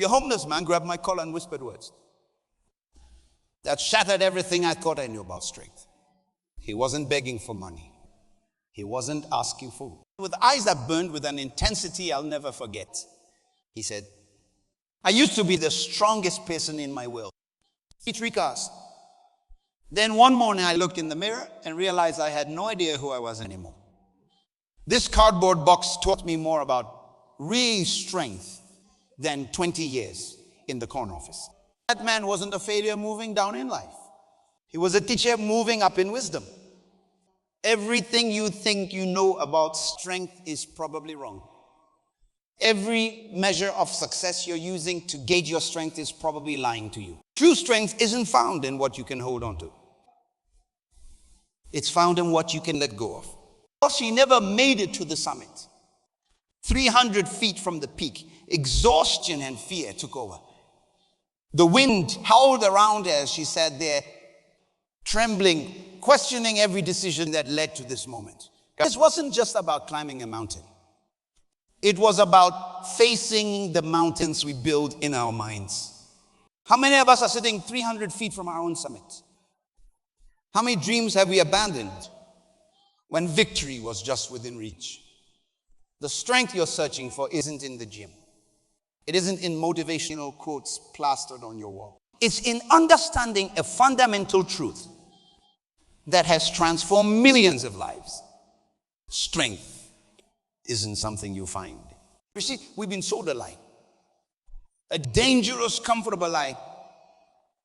A homeless man grabbed my collar and whispered words that shattered everything I thought I knew about strength. He wasn't begging for money. He wasn't asking for food. With eyes that burned with an intensity I'll never forget, he said, I used to be the strongest person in my world. 3 cars. Then one morning I looked in the mirror and realized I had no idea who I was anymore. This cardboard box taught me more about real strength than 20 years in the corner office. That man wasn't a failure moving down in life. He was a teacher moving up in wisdom. Everything you think you know about strength is probably wrong. Every measure of success you're using to gauge your strength is probably lying to you. True strength isn't found in what you can hold on to. It's found in what you can let go of. Because she never made it to the summit. 300 feet from the peak, exhaustion and fear took over. The wind howled around her as she sat there, trembling, questioning every decision that led to this moment. This wasn't just about climbing a mountain. It was about facing the mountains we build in our minds. How many of us are sitting 300 feet from our own summit? How many dreams have we abandoned when victory was just within reach? The strength you're searching for isn't in the gym. It isn't in motivational quotes plastered on your wall. It's in understanding a fundamental truth that has transformed millions of lives. Strength isn't something you find. You see, we've been sold a lie. A dangerous, comfortable lie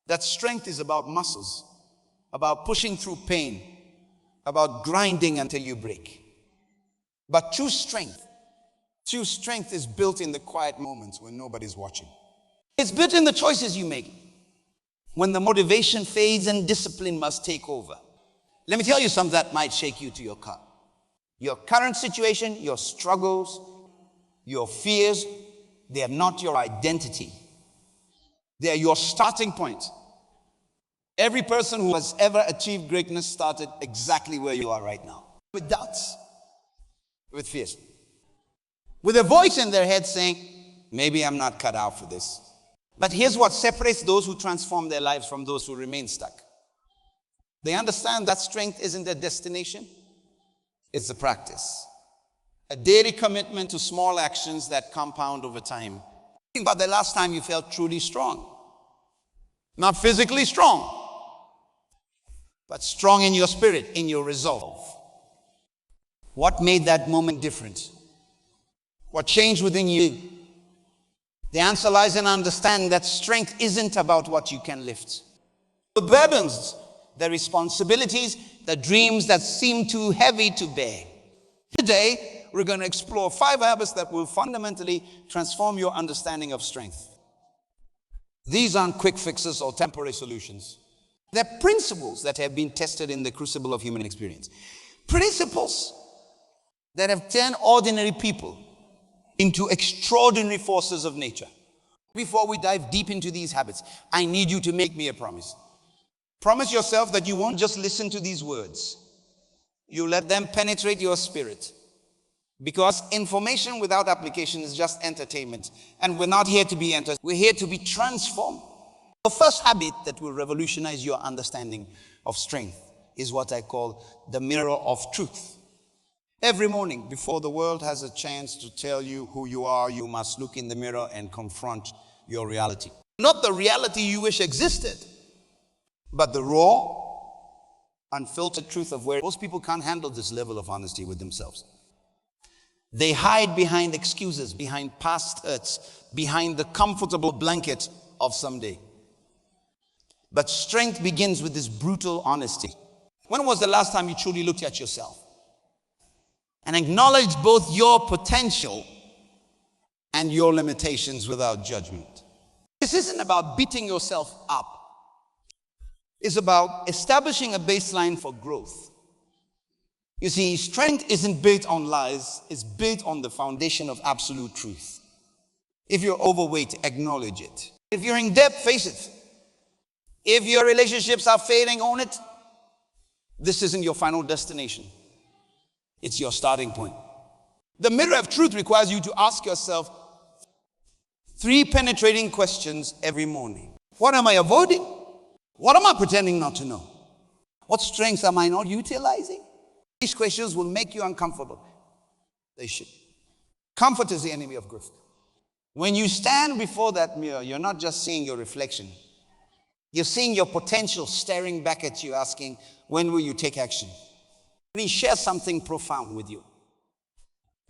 that strength is about muscles, about pushing through pain, about grinding until you break. But true strength is built in the quiet moments when nobody's watching. It's built in the choices you make, when the motivation fades and discipline must take over. Let me tell you something that might shake you to your core. Your current situation, your struggles, your fears, they are not your identity. They are your starting point. Every person who has ever achieved greatness started exactly where you are right now. With doubts, with fears, with a voice in their head saying, maybe I'm not cut out for this. But here's what separates those who transform their lives from those who remain stuck. They understand that strength isn't a destination, it's a practice. A daily commitment to small actions that compound over time. Think about the last time you felt truly strong. Not physically strong, but strong in your spirit, in your resolve. What made that moment different? What changed within you? The answer lies in understanding that strength isn't about what you can lift. The burdens, the responsibilities, the dreams that seem too heavy to bear. Today, we're going to explore 5 habits that will fundamentally transform your understanding of strength. These aren't quick fixes or temporary solutions. They're principles that have been tested in the crucible of human experience. Principles that have turned ordinary people into extraordinary forces of nature. Before we dive deep into these habits, I need you to make me a promise. Promise yourself that you won't just listen to these words. You let them penetrate your spirit. Because information without application is just entertainment. And we're not here to be entertained. We're here to be transformed. The first habit that will revolutionize your understanding of strength is what I call the mirror of truth. Every morning, before the world has a chance to tell you who you are, you must look in the mirror and confront your reality. Not the reality you wish existed, but the raw, unfiltered truth of where most people can't handle this level of honesty with themselves. They hide behind excuses, behind past hurts, behind the comfortable blanket of someday. But strength begins with this brutal honesty. When was the last time you truly looked at yourself and acknowledged both your potential and your limitations without judgment? This isn't about beating yourself up. It's about establishing a baseline for growth. You see, strength isn't built on lies, it's built on the foundation of absolute truth. If you're overweight, acknowledge it. If you're in debt, face it. If your relationships are failing, own it. This isn't your final destination. It's your starting point. The mirror of truth requires you to ask yourself 3 penetrating questions every morning. What am I avoiding? What am I pretending not to know? What strengths am I not utilizing? These questions will make you uncomfortable. They should. Comfort is the enemy of growth. When you stand before that mirror, you're not just seeing your reflection. You're seeing your potential staring back at you, asking, when will you take action? Let me share something profound with you.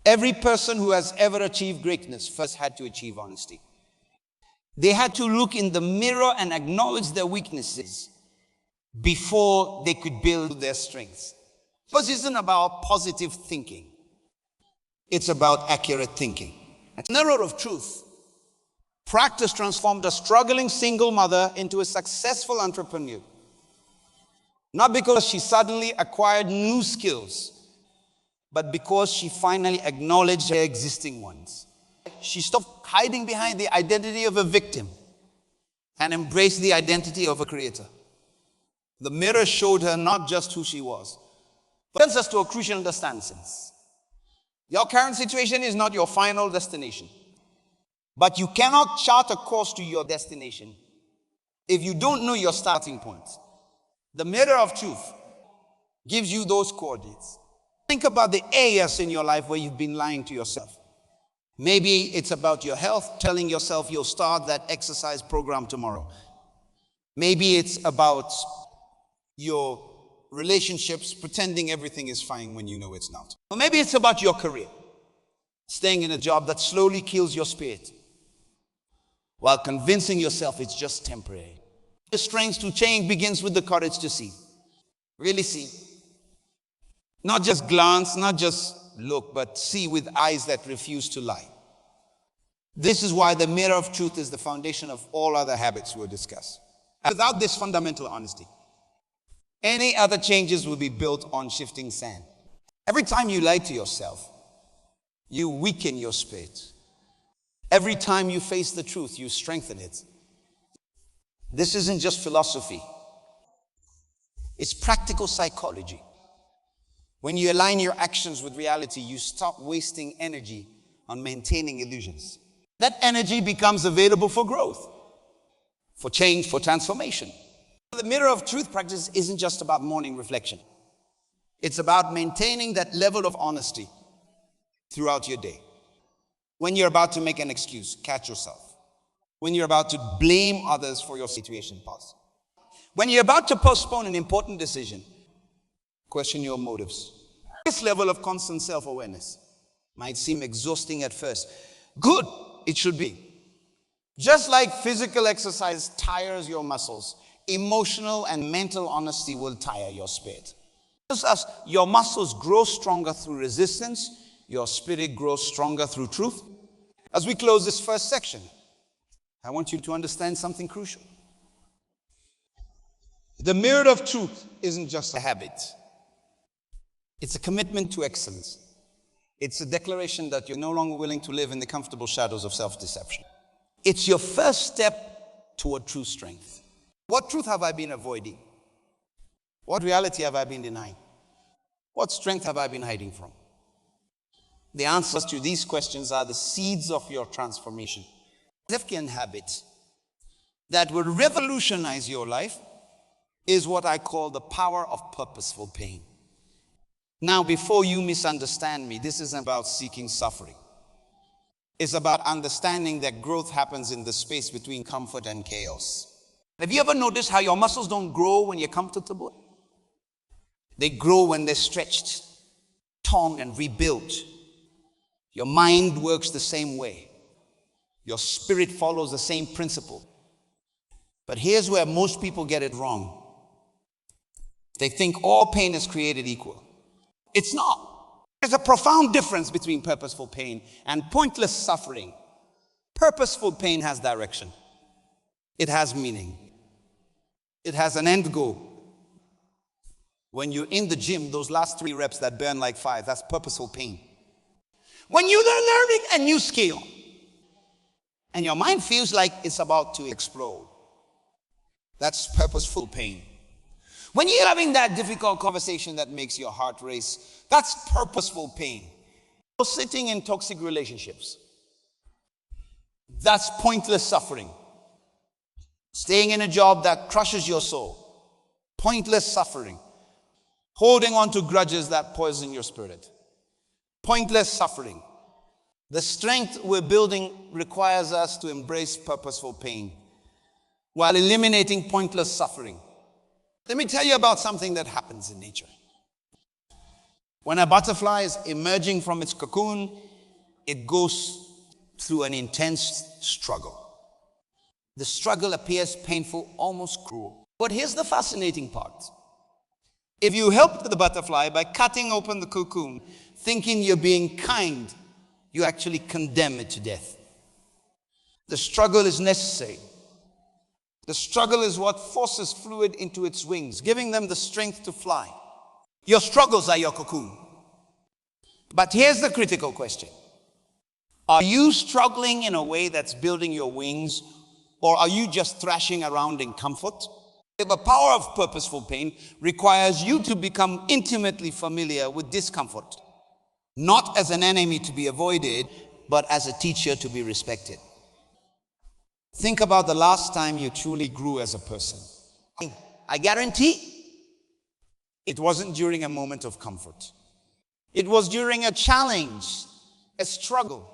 Every person who has ever achieved greatness first had to achieve honesty. They had to look in the mirror and acknowledge their weaknesses before they could build their strengths. Because it isn't about positive thinking. It's about accurate thinking. The mirror of truth. Practice transformed a struggling single mother into a successful entrepreneur. Not because she suddenly acquired new skills, but because she finally acknowledged her existing ones. She stopped hiding behind the identity of a victim and embraced the identity of a creator. The mirror showed her not just who she was, but brings us to a crucial understanding. Your current situation is not your final destination, but you cannot chart a course to your destination if you don't know your starting point. The mirror of truth gives you those coordinates. Think about the areas in your life where you've been lying to yourself. Maybe it's about your health, telling yourself you'll start that exercise program tomorrow. Maybe it's about your relationships, pretending everything is fine when you know it's not. Or maybe it's about your career, staying in a job that slowly kills your spirit, while convincing yourself it's just temporary. The strength to change begins with the courage to see. Really see. Not just glance, not just look, but see with eyes that refuse to lie. This is why the mirror of truth is the foundation of all other habits we'll discuss. And without this fundamental honesty, any other changes will be built on shifting sand. Every time you lie to yourself, you weaken your spirit. Every time you face the truth, you strengthen it. This isn't just philosophy. It's practical psychology. When you align your actions with reality, you stop wasting energy on maintaining illusions. That energy becomes available for growth, for change, for transformation. The mirror of truth practice isn't just about morning reflection. It's about maintaining that level of honesty throughout your day. When you're about to make an excuse, catch yourself. When you're about to blame others for your situation, pause. When you're about to postpone an important decision, question your motives. This level of constant self-awareness might seem exhausting at first. Good, it should be. Just like physical exercise tires your muscles, emotional and mental honesty will tire your spirit. Just as your muscles grow stronger through resistance, your spirit grows stronger through truth. As we close this first section, I want you to understand something crucial. The mirror of truth isn't just a habit. It's a commitment to excellence. It's a declaration that you're no longer willing to live in the comfortable shadows of self-deception. It's your first step toward true strength. What truth have I been avoiding? What reality have I been denying? What strength have I been hiding from? The answers to these questions are the seeds of your transformation. A significant habit that will revolutionize your life is what I call the power of purposeful pain. Now, before you misunderstand me, this isn't about seeking suffering. It's about understanding that growth happens in the space between comfort and chaos. Have you ever noticed how your muscles don't grow when you're comfortable? They grow when they're stretched, torn, and rebuilt. Your mind works the same way. Your spirit follows the same principle. But here's where most people get it wrong. They think all pain is created equal. It's not. There's a profound difference between purposeful pain and pointless suffering. Purposeful pain has direction. It has meaning. It has an end goal. When you're in the gym, those last 3 reps that burn like 5, that's purposeful pain. When you're learning a new skill and your mind feels like it's about to explode, that's purposeful pain. When you're having that difficult conversation that makes your heart race, that's purposeful pain. Or sitting in toxic relationships, That's pointless suffering. Staying in a job that crushes your soul. Pointless suffering. Holding on to grudges that poison your spirit. Pointless suffering. The strength we're building requires us to embrace purposeful pain while eliminating pointless suffering. Let me tell you about something that happens in nature. When a butterfly is emerging from its cocoon, it goes through an intense struggle. The struggle appears painful, almost cruel. But here's the fascinating part. If you help the butterfly by cutting open the cocoon, thinking you're being kind, you actually condemn it to death. The struggle is necessary. The struggle is what forces fluid into its wings, giving them the strength to fly. Your struggles are your cocoon. But here's the critical question. Are you struggling in a way that's building your wings, or are you just thrashing around in comfort? The power of purposeful pain requires you to become intimately familiar with discomfort, not as an enemy to be avoided, but as a teacher to be respected. Think about the last time you truly grew as a person. I guarantee it wasn't during a moment of comfort. It was during a challenge, a struggle,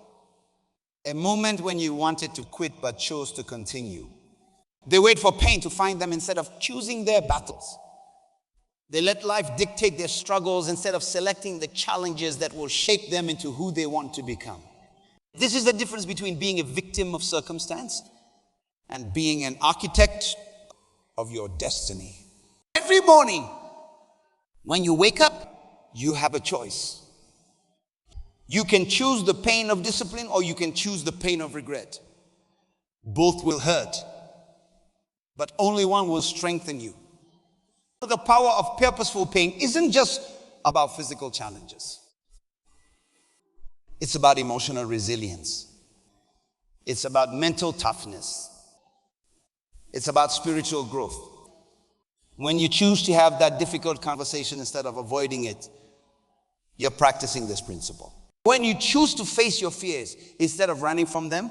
a moment when you wanted to quit but chose to continue. They wait for pain to find them instead of choosing their battles. They let life dictate their struggles instead of selecting the challenges that will shape them into who they want to become. This is the difference between being a victim of circumstance and being an architect of your destiny. Every morning, when you wake up, you have a choice. You can choose the pain of discipline or you can choose the pain of regret. Both will hurt, but only one will strengthen you. The power of purposeful pain isn't just about physical challenges. It's about emotional resilience. It's about mental toughness. It's about spiritual growth. When you choose to have that difficult conversation instead of avoiding it, you're practicing this principle. When you choose to face your fears instead of running from them,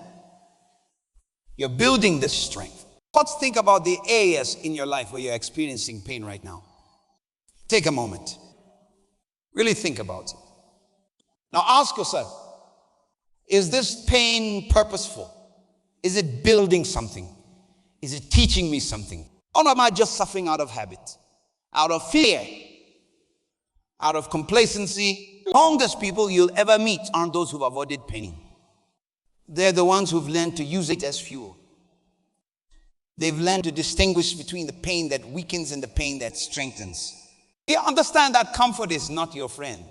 you're building this strength. Let's think about the areas in your life where you're experiencing pain right now. Take a moment. Really think about it. Now ask yourself, is this pain purposeful? Is it building something? Is it teaching me something? Or am I just suffering out of habit, out of fear, out of complacency? The longest people you'll ever meet aren't those who've avoided pain. They're the ones who've learned to use it as fuel. They've learned to distinguish between the pain that weakens and the pain that strengthens. You understand that comfort is not your friend.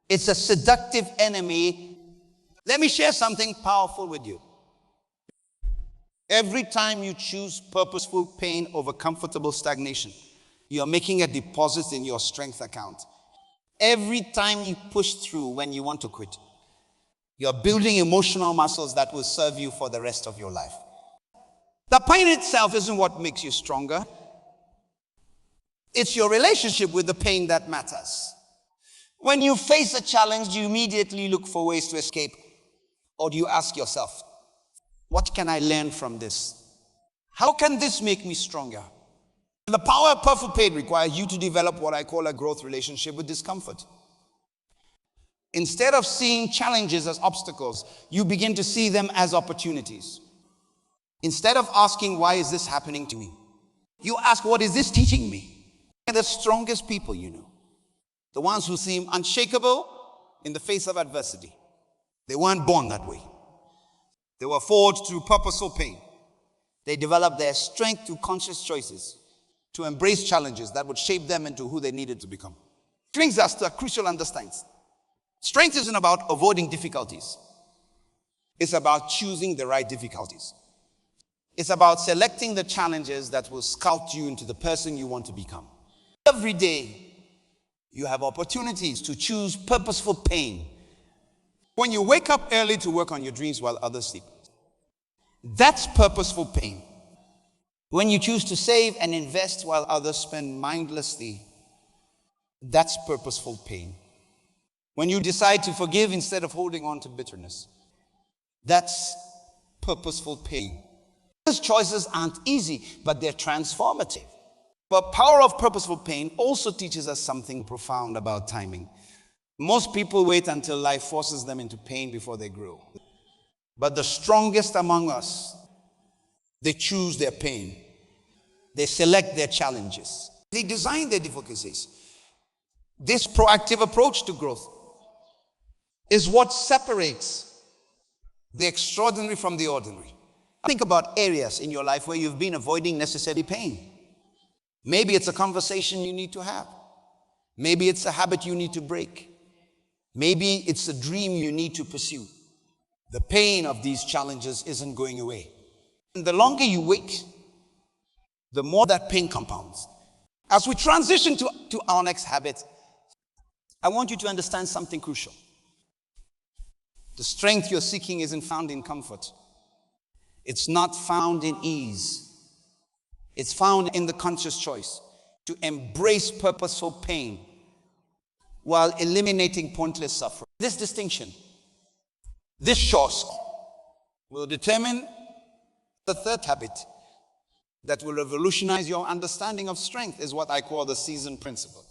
It's a seductive enemy. Let me share something powerful with you. Every time you choose purposeful pain over comfortable stagnation, you're making a deposit in your strength account. Every time you push through when you want to quit, you're building emotional muscles that will serve you for the rest of your life. The pain itself isn't what makes you stronger. It's your relationship with the pain that matters. When you face a challenge, do you immediately look for ways to escape? Or do you ask yourself, what can I learn from this? How can this make me stronger? The power of purposeful pain requires you to develop what I call a growth relationship with discomfort. Instead of seeing challenges as obstacles, you begin to see them as opportunities. Instead of asking, why is this happening to me? You ask, what is this teaching me? They're the strongest people you know. The ones who seem unshakable in the face of adversity. They weren't born that way. They were forged through purposeful pain. They developed their strength through conscious choices to embrace challenges that would shape them into who they needed to become. Brings us to a crucial understanding. Strength isn't about avoiding difficulties. It's about choosing the right difficulties. It's about selecting the challenges that will sculpt you into the person you want to become. Every day, you have opportunities to choose purposeful pain. When you wake up early to work on your dreams while others sleep, that's purposeful pain. When you choose to save and invest while others spend mindlessly, that's purposeful pain. When you decide to forgive instead of holding on to bitterness, that's purposeful pain. These choices aren't easy, but they're transformative. But power of purposeful pain also teaches us something profound about timing. Most people wait until life forces them into pain before they grow. But the strongest among us, they choose their pain. They select their challenges. They design their difficulties. This proactive approach to growth is what separates the extraordinary from the ordinary. Think about areas in your life where you've been avoiding necessary pain. Maybe it's a conversation you need to have. Maybe it's a habit you need to break. Maybe it's a dream you need to pursue. The pain of these challenges isn't going away. And the longer you wait, the more that pain compounds. As we transition to our next habit, I want you to understand something crucial. The strength you're seeking isn't found in comfort. It's not found in ease. It's found in the conscious choice to embrace purposeful pain while eliminating pointless suffering. This distinction, this choice, will determine the third habit that will revolutionize your understanding of strength, is what I call the season principle.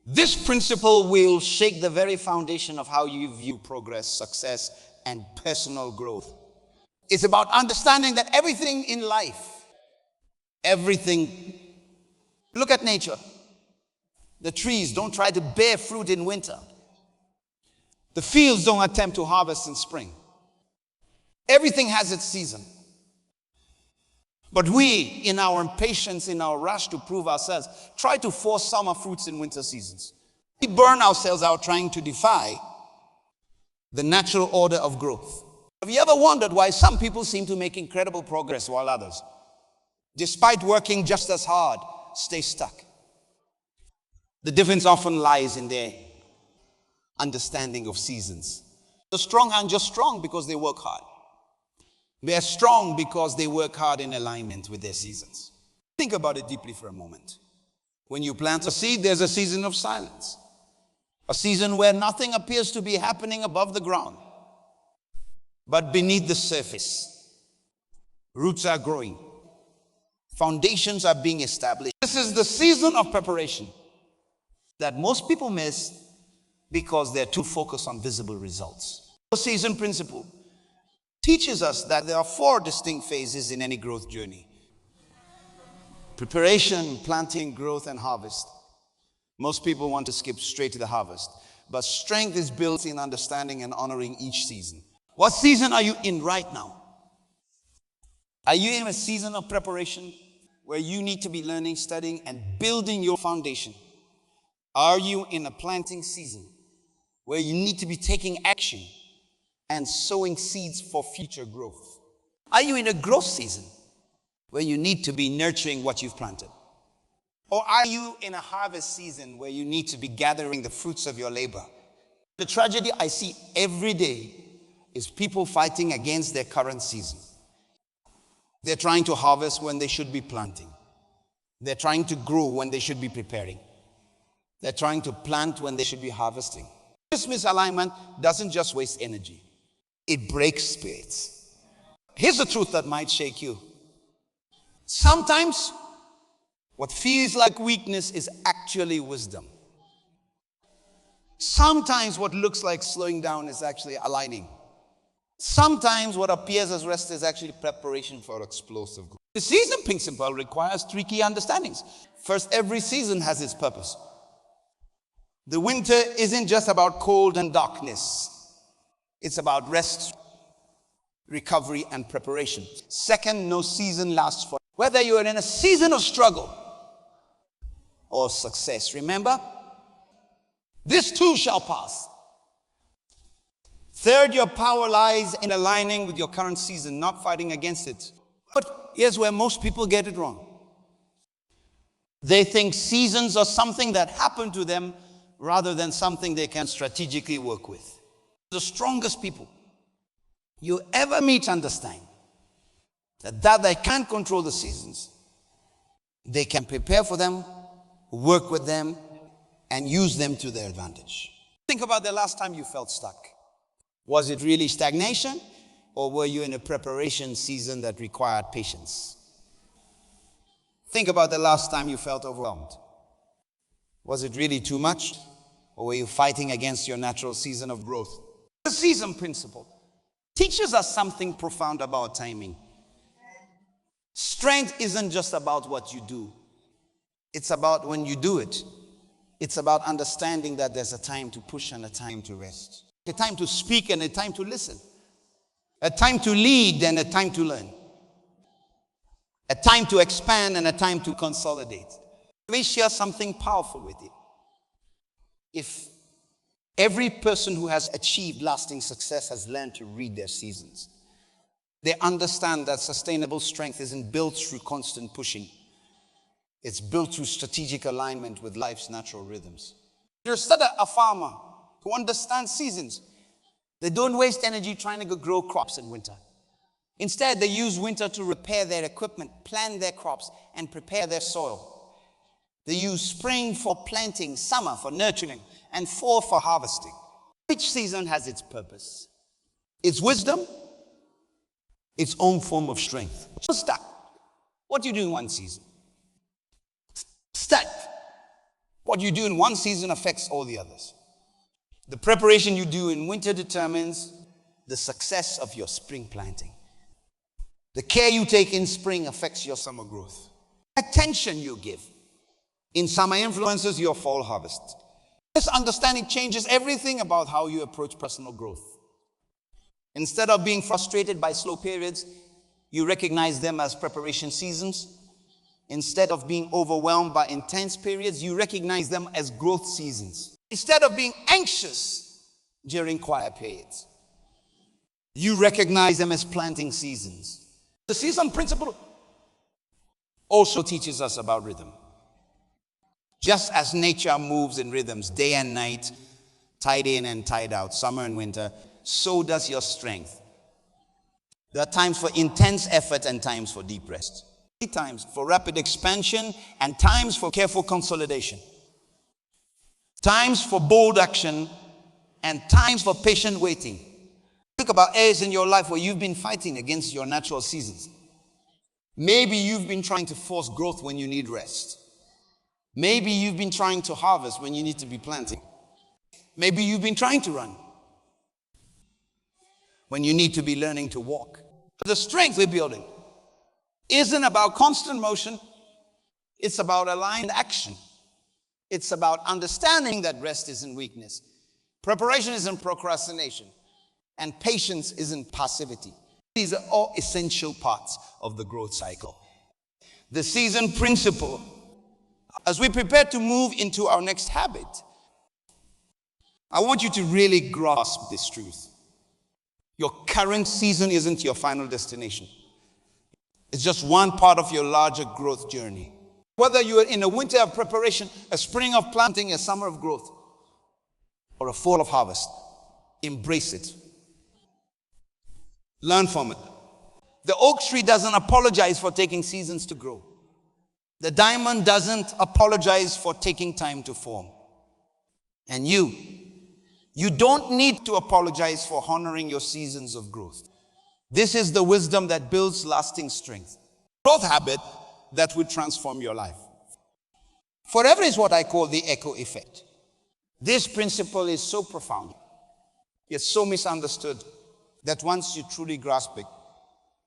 This principle will shake the very foundation of how you view progress, success, and personal growth. It's about understanding that everything in life, look at nature. The trees don't try to bear fruit in winter. The fields don't attempt to harvest in spring. Everything has its season. But we, in our impatience, in our rush to prove ourselves, try to force summer fruits in winter seasons. We burn ourselves out trying to defy the natural order of growth. Have you ever wondered why some people seem to make incredible progress while others, despite working just as hard, stay stuck? The difference often lies in their understanding of seasons. The strong aren't just strong because they work hard. They're strong because they work hard in alignment with their seasons. Think about it deeply for a moment. When you plant a seed, there's a season of silence. A season where nothing appears to be happening above the ground. But beneath the surface, roots are growing. Foundations are being established. This is the season of preparation that most people miss because they're too focused on visible results. The season principle teaches us that there are 4 distinct phases in any growth journey. Preparation, planting, growth, and harvest. Most people want to skip straight to the harvest. But strength is built in understanding and honoring each season. What season are you in right now? Are you in a season of preparation where you need to be learning, studying, and building your foundation? Are you in a planting season where you need to be taking action and sowing seeds for future growth? Are you in a growth season where you need to be nurturing what you've planted? Or are you in a harvest season where you need to be gathering the fruits of your labor? The tragedy I see every day is people fighting against their current season. They're trying to harvest when they should be planting. They're trying to grow when they should be preparing. They're trying to plant when they should be harvesting. This misalignment doesn't just waste energy. It breaks spirits. Here's the truth that might shake you. Sometimes what feels like weakness is actually wisdom. Sometimes what looks like slowing down is actually aligning. Sometimes what appears as rest is actually preparation for explosive growth. The season principle requires 3 key understandings. First, every season has its purpose. The winter isn't just about cold and darkness. It's about rest, recovery, and preparation. Second, no season lasts forever. Whether you're in a season of struggle or success, remember, this too shall pass. Third, your power lies in aligning with your current season, not fighting against it. But here's where most people get it wrong. They think seasons are something that happen to them rather than something they can strategically work with. The strongest people you ever meet understand that they can't control the seasons. They can prepare for them, work with them, and use them to their advantage. Think about the last time you felt stuck. Was it really stagnation? Or were you in a preparation season that required patience? Think about the last time you felt overwhelmed. Was it really too much? Or were you fighting against your natural season of growth? The season principle teaches us something profound about timing. Strength isn't just about what you do. It's about when you do it. It's about understanding that there's a time to push and a time to rest. A time to speak and a time to listen. A time to lead and a time to learn. A time to expand and a time to consolidate. Let me share something powerful with you. If every person who has achieved lasting success has learned to read their seasons, they understand that sustainable strength isn't built through constant pushing. It's built through strategic alignment with life's natural rhythms. You're a farmer who understands seasons. They don't waste energy trying to grow crops in winter. Instead, they use winter to repair their equipment, plant their crops, and prepare their soil. They use spring for planting, summer for nurturing, and fall for harvesting. Each season has its purpose, its wisdom, its own form of strength. Just that. What do you do in one season? Start. What you do in one season affects all the others. The preparation you do in winter determines the success of your spring planting. The care you take in spring affects your summer growth. Attention you give in summer influences your fall harvest. This understanding changes everything about how you approach personal growth. Instead of being frustrated by slow periods, you recognize them as preparation seasons. Instead of being overwhelmed by intense periods, you recognize them as growth seasons. Instead of being anxious during quiet periods, you recognize them as planting seasons. The season principle also teaches us about rhythm. Just as nature moves in rhythms, day and night, tide in and tide out, summer and winter, so does your strength. There are times for intense effort and times for deep rest. Times for rapid expansion and times for careful consolidation. Times for bold action and times for patient waiting. Think about areas in your life where you've been fighting against your natural seasons. Maybe you've been trying to force growth when you need rest. Maybe you've been trying to harvest when you need to be planting. Maybe you've been trying to run when you need to be learning to walk. The strength we're building isn't about constant motion. It's about aligned action. It's about understanding that rest isn't weakness. Preparation isn't procrastination. And patience isn't passivity. These are all essential parts of the growth cycle. The season principle. As we prepare to move into our next habit, I want you to really grasp this truth. Your current season isn't your final destination. It's just one part of your larger growth journey. Whether you are in a winter of preparation, a spring of planting, a summer of growth, or a fall of harvest, embrace it. Learn from it. The oak tree doesn't apologize for taking seasons to grow. The diamond doesn't apologize for taking time to form. And you don't need to apologize for honoring your seasons of growth. This is the wisdom that builds lasting strength. Growth habit that will transform your life. Forever is what I call the echo effect. This principle is so profound, yet so misunderstood, that once you truly grasp it,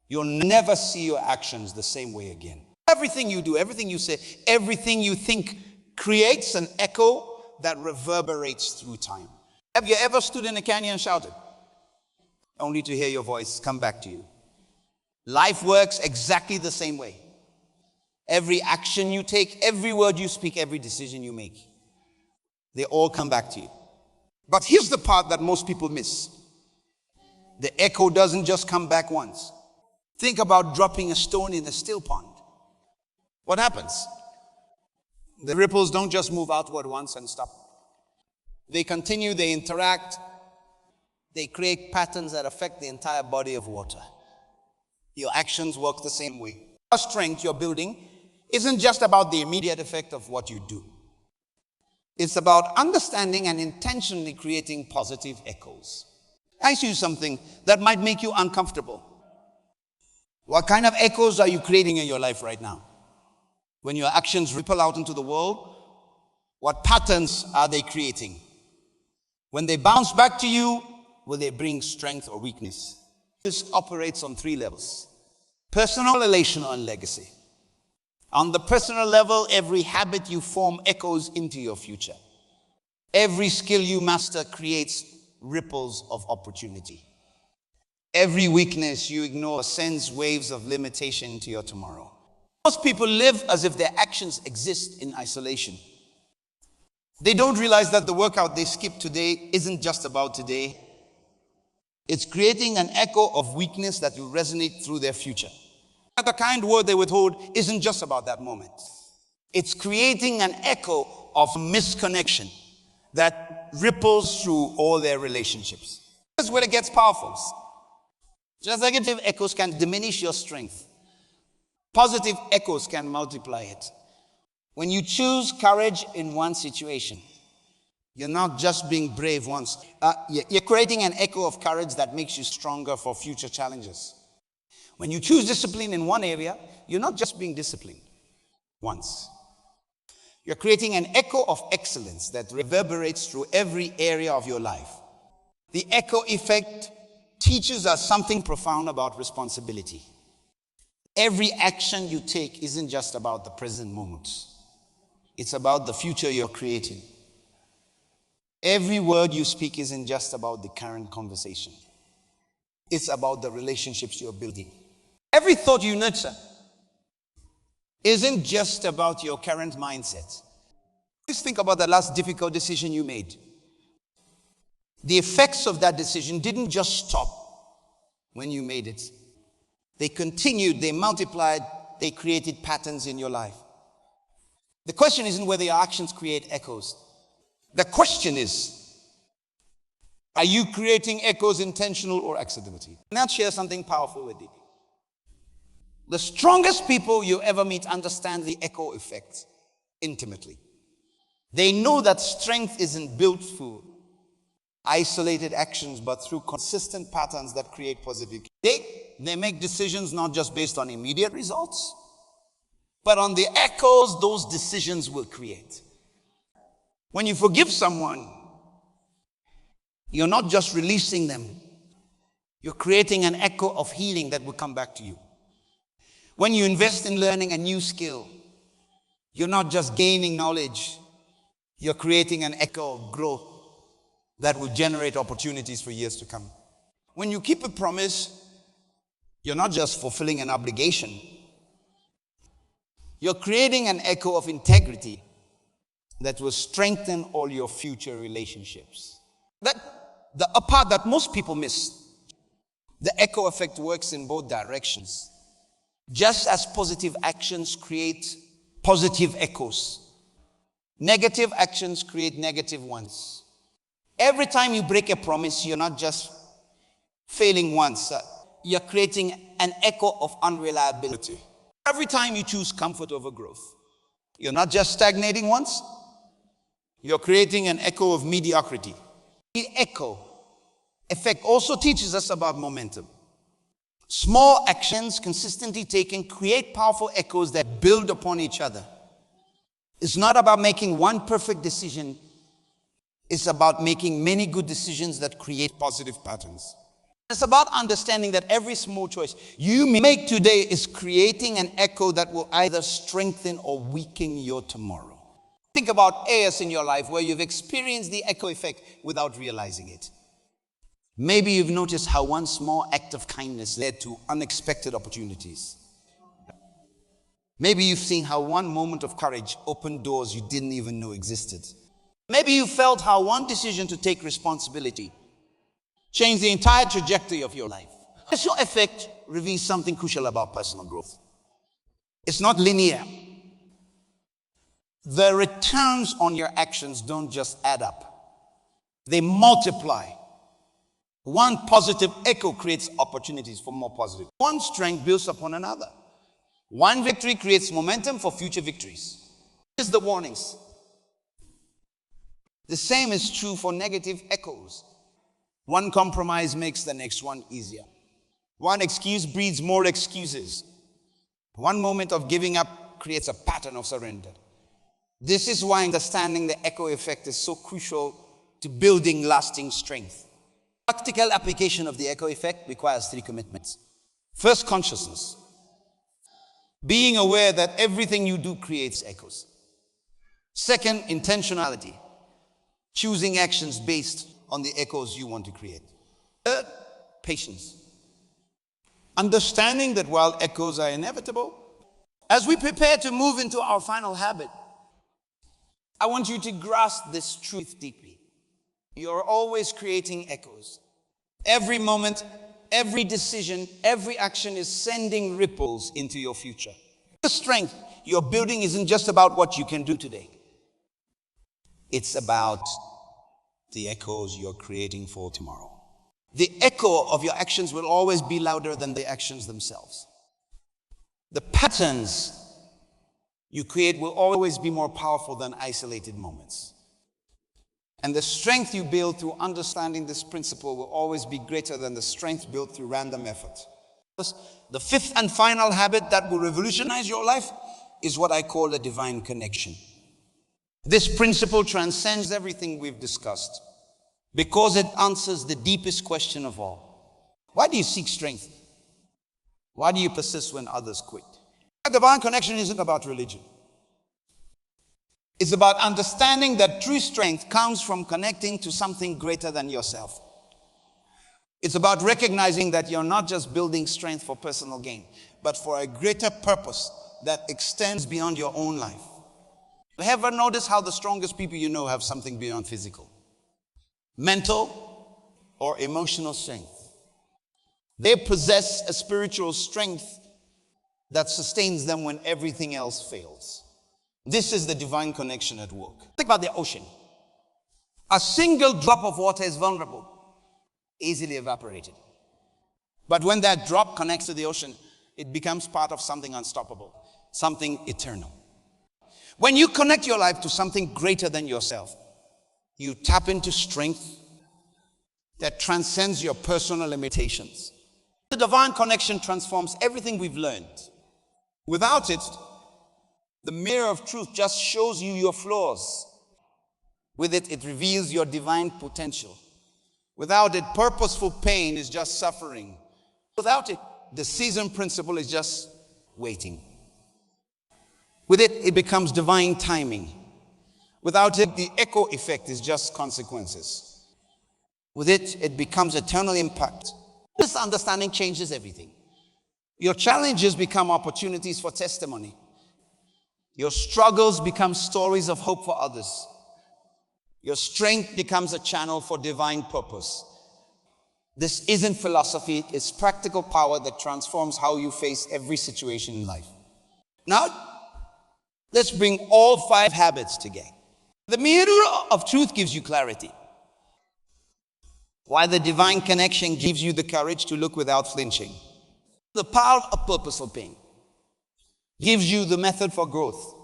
you'll never see your actions the same way again. Everything you do, everything you say, everything you think creates an echo that reverberates through time. Have you ever stood in a canyon and shouted, only to hear your voice come back to you? Life works exactly the same way. Every action you take, every word you speak, every decision you make, they all come back to you. But here's the part that most people miss. The echo doesn't just come back once. Think about dropping a stone in a still pond. What happens? The ripples don't just move outward once and stop. They continue, they interact, they create patterns that affect the entire body of water. Your actions work the same way. The strength you're building isn't just about the immediate effect of what you do. It's about understanding and intentionally creating positive echoes. I see something that might make you uncomfortable. What kind of echoes are you creating in your life right now? When your actions ripple out into the world, what patterns are they creating? When they bounce back to you, will they bring strength or weakness? This operates on 3 levels: personal, relational, and legacy. On the personal level, every habit you form echoes into your future. Every skill you master creates ripples of opportunity. Every weakness you ignore sends waves of limitation into your tomorrow. Most people live as if their actions exist in isolation. They don't realize that the workout they skip today isn't just about today. It's creating an echo of weakness that will resonate through their future. The kind word they withhold isn't just about that moment. It's creating an echo of misconnection that ripples through all their relationships. That's where it gets powerful. Just negative echoes can diminish your strength. Positive echoes can multiply it. When you choose courage in one situation, you're not just being brave once. You're creating an echo of courage that makes you stronger for future challenges. When you choose discipline in one area, you're not just being disciplined once. You're creating an echo of excellence that reverberates through every area of your life. The echo effect teaches us something profound about responsibility. Every action you take isn't just about the present moment. It's about the future you're creating. Every word you speak isn't just about the current conversation. It's about the relationships you're building. Every thought you nurture isn't just about your current mindset. Just think about the last difficult decision you made. The effects of that decision didn't just stop when you made it. They continued, they multiplied, they created patterns in your life. The question isn't whether your actions create echoes. The question is, are you creating echoes intentional or accidentally? And I'll share something powerful with you. The strongest people you ever meet understand the echo effect intimately. They know that strength isn't built through isolated actions, but through consistent patterns that create positive. They make decisions not just based on immediate results, but on the echoes those decisions will create. When you forgive someone, you're not just releasing them, you're creating an echo of healing that will come back to you. When you invest in learning a new skill, you're not just gaining knowledge, you're creating an echo of growth that will generate opportunities for years to come. When you keep a promise, you're not just fulfilling an obligation. You're creating an echo of integrity that will strengthen all your future relationships. The part that most people miss, the echo effect works in both directions. Just as positive actions create positive echoes, negative actions create negative ones. Every time you break a promise, you're not just failing once. You're creating an echo of unreliability. Every time you choose comfort over growth, you're not just stagnating once, you're creating an echo of mediocrity. The echo effect also teaches us about momentum. Small actions consistently taken create powerful echoes that build upon each other. It's not about making one perfect decision. It's about making many good decisions that create positive patterns. It's about understanding that every small choice you make today is creating an echo that will either strengthen or weaken your tomorrow. Think about areas in your life where you've experienced the echo effect without realizing it. Maybe you've noticed how one small act of kindness led to unexpected opportunities. Maybe you've seen how one moment of courage opened doors you didn't even know existed. Maybe you felt how one decision to take responsibility changed the entire trajectory of your life. This effect reveals something crucial about personal growth. It's not linear. The returns on your actions don't just add up. They multiply. One positive echo creates opportunities for more positive. One strength builds upon another. One victory creates momentum for future victories. Here's the warnings. The same is true for negative echoes. One compromise makes the next one easier. One excuse breeds more excuses. One moment of giving up creates a pattern of surrender. This is why understanding the echo effect is so crucial to building lasting strength. Practical application of the echo effect requires 3 commitments. First, consciousness. Being aware that everything you do creates echoes. Second, intentionality. Choosing actions based on the echoes you want to create. Third, patience. Understanding that while echoes are inevitable, as we prepare to move into our final habit, I want you to grasp this truth deeply. You're always creating echoes. Every moment, every decision, every action is sending ripples into your future. The strength you're building isn't just about what you can do today. It's about the echoes you're creating for tomorrow. The echo of your actions will always be louder than the actions themselves. The patterns you create will always be more powerful than isolated moments. And the strength you build through understanding this principle will always be greater than the strength built through random effort. The 5th and final habit that will revolutionize your life is what I call a divine connection. This principle transcends everything we've discussed because it answers the deepest question of all. Why do you seek strength? Why do you persist when others quit? A divine connection isn't about religion. It's about understanding that true strength comes from connecting to something greater than yourself. It's about recognizing that you're not just building strength for personal gain, but for a greater purpose that extends beyond your own life. Ever notice how the strongest people you know have something beyond physical? Mental or emotional strength. They possess a spiritual strength that sustains them when everything else fails. This is the divine connection at work. Think about the ocean. A single drop of water is vulnerable, easily evaporated. But when that drop connects to the ocean, it becomes part of something unstoppable, something eternal. When you connect your life to something greater than yourself, you tap into strength that transcends your personal limitations. The divine connection transforms everything we've learned. Without it, the mirror of truth just shows you your flaws. With it, it reveals your divine potential. Without it, purposeful pain is just suffering. Without it, the season principle is just waiting. With it, it becomes divine timing. Without it, the echo effect is just consequences. With it, it becomes eternal impact. This understanding changes everything. Your challenges become opportunities for testimony. Your struggles become stories of hope for others. Your strength becomes a channel for divine purpose. This isn't philosophy, it's practical power that transforms how you face every situation in life. Now, let's bring all 5 habits together. The mirror of truth gives you clarity, while the divine connection gives you the courage to look without flinching. The power of purposeful pain gives you the method for growth,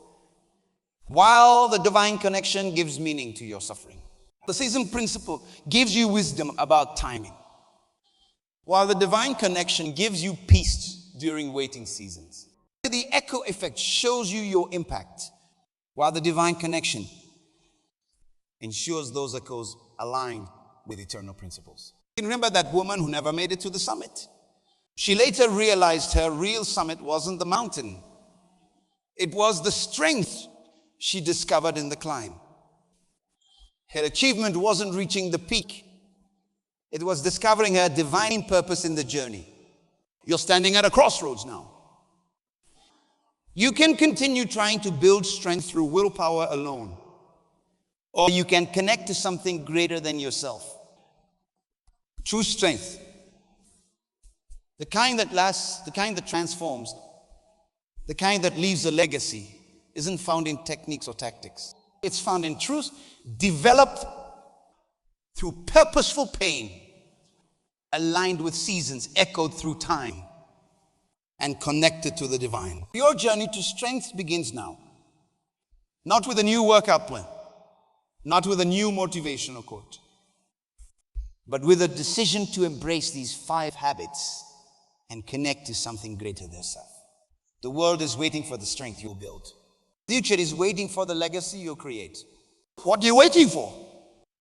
while the divine connection gives meaning to your suffering. The season principle gives you wisdom about timing, while the divine connection gives you peace during waiting seasons. The echo effect shows you your impact, while the divine connection ensures those echoes align with eternal principles. You can remember that woman who never made it to the summit. She later realized her real summit wasn't the mountain. It was the strength she discovered in the climb. Her achievement wasn't reaching the peak. It was discovering her divine purpose in the journey. You're standing at a crossroads now. You can continue trying to build strength through willpower alone, or you can connect to something greater than yourself. True strength, the kind that lasts, the kind that transforms, the kind that leaves a legacy, isn't found in techniques or tactics. It's found in truth, developed through purposeful pain, aligned with seasons, echoed through time, and connected to the divine. Your journey to strength begins now. Not with a new workout plan, not with a new motivational quote, but with a decision to embrace these 5 habits and connect to something greater than yourself. The world is waiting for the strength you'll build. The future is waiting for the legacy you'll create. What are you waiting for?